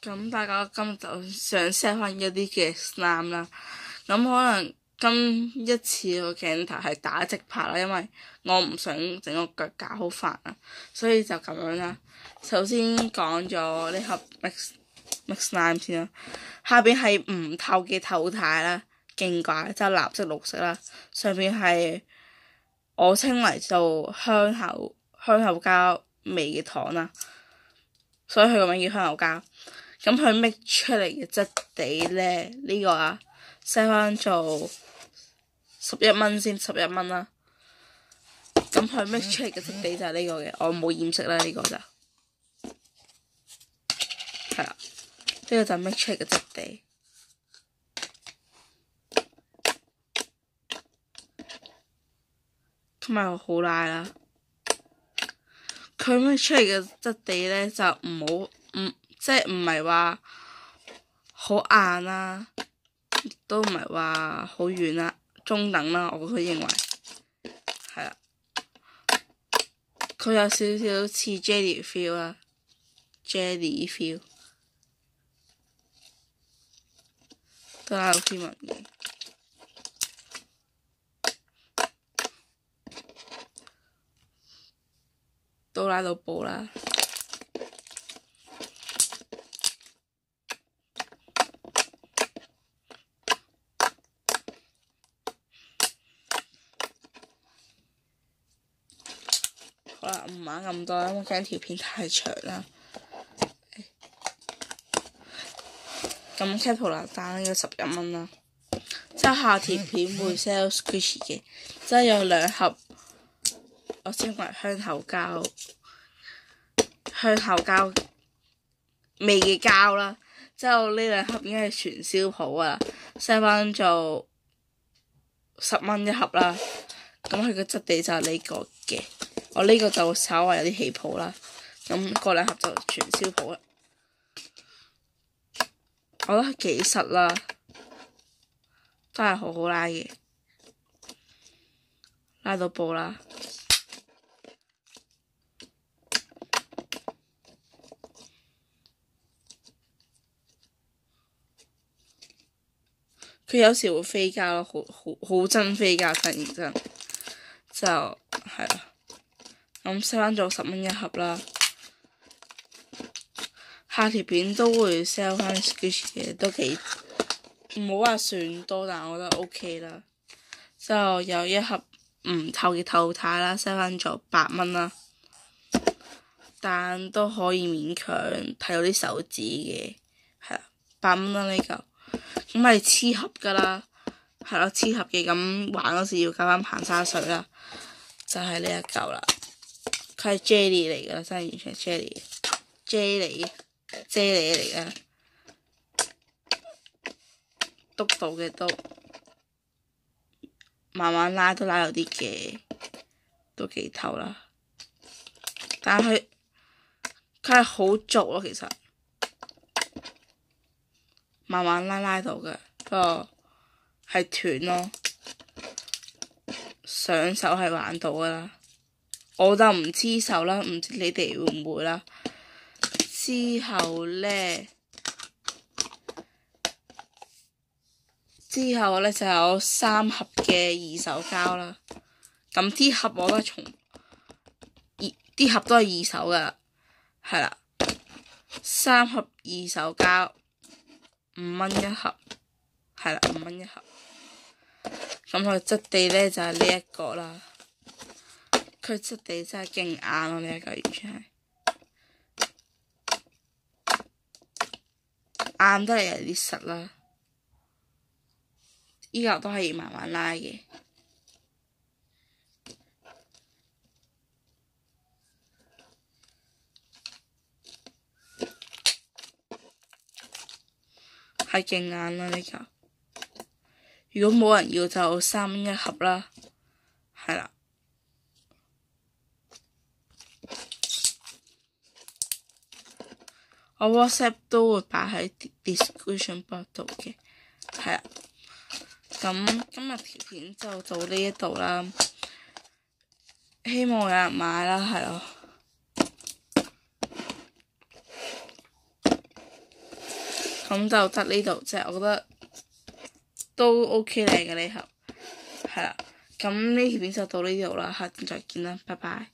咁大家今日就想 set 翻一啲嘅 slime 啦。咁可能今一次個鏡頭係打直拍啦，因為我唔想整個腳架好煩啊，所以就咁樣啦。首先講咗呢盒 mix slime 先啦，下邊係唔透嘅透態啦，勁怪，即係藍色綠色啦。上邊係我稱為做香口膠味嘅糖啦，所以佢個名叫香口膠。咁佢 mix 出嚟嘅質地咧，呢個啊 set 翻做11蚊先，11蚊啦。咁佢 mix 出嚟嘅質地就係呢個嘅，我冇染色啦，呢個就係啦，呢個就 mix 出嚟嘅質地。咁咪好拉啦，佢 mix 出嚟嘅質地咧就即係唔係話好硬啦，亦都唔係話好軟啦，中等啦，我認為係啦。佢有少少似 jelly feel 啦，jelly feel 都係有天文嘅，都拉到爆啦。好啦，唔玩咁多，因為驚條片太長啦。咁 Caterpillar 單呢個11蚊啦，之後下條片會 sell Squishy 嘅，即係有2盒，我稱為香口膠味嘅膠啦。之後呢2盒已經係傳銷鋪啊，sell 翻做10蚊一盒啦。咁佢個質地就係呢個嘅。我呢個就稍為有啲起泡啦，咁嗰2盒就傳銷鋪啦。我覺得幾實啦，都係好好拉嘅，拉到爆啦。佢有時會飛膠咯，好真飛膠，真認真，就係啦。咁 sell 翻做10蚊一盒啦，下條片都會 sell 翻 Squishy 嘅，都幾唔好話算多，但我覺得 OK 啦。之後有1盒唔透嘅透態啦 ，sell 翻做8蚊啦，但都可以勉強睇到啲手指嘅，係啦，8蚊啦呢嚿，咁係黐盒噶啦，係咯，黐盒嘅，咁玩嗰時要加翻硼砂水啦，就係呢一嚿啦。佢係 jelly 嚟噶啦，真係完全係 jelly 嚟噶，篤到嘅都慢慢拉都拉有啲嘅，都幾透啦。但係佢係好濁咯，其實慢慢拉到嘅，不過係斷咯。上手係玩到噶啦。我就唔黐手啦，唔知你哋會唔會啦。之後呢就有3盒嘅2手膠啦。咁啲盒我都係啲盒都係2手噶，係啦。3盒2手膠，5蚊一盒，係啦，5蚊一盒。咁佢質地呢就係呢一個啦。佢質地真係勁硬咯，呢一個完全係硬得嚟有啲實啦。依個都係要慢慢拉嘅，係勁硬啦呢個。如果冇人要就3蚊一盒啦，係啦。我 WhatsApp 都會擺喺 description box 度嘅，係啊。咁今日條片就到呢一度啦，希望有人買啦，係咯。咁就得呢度啫，我覺得都 OK 嚟嘅呢盒，係啦，咁呢條片就到呢度啦，下次再見啦，拜拜。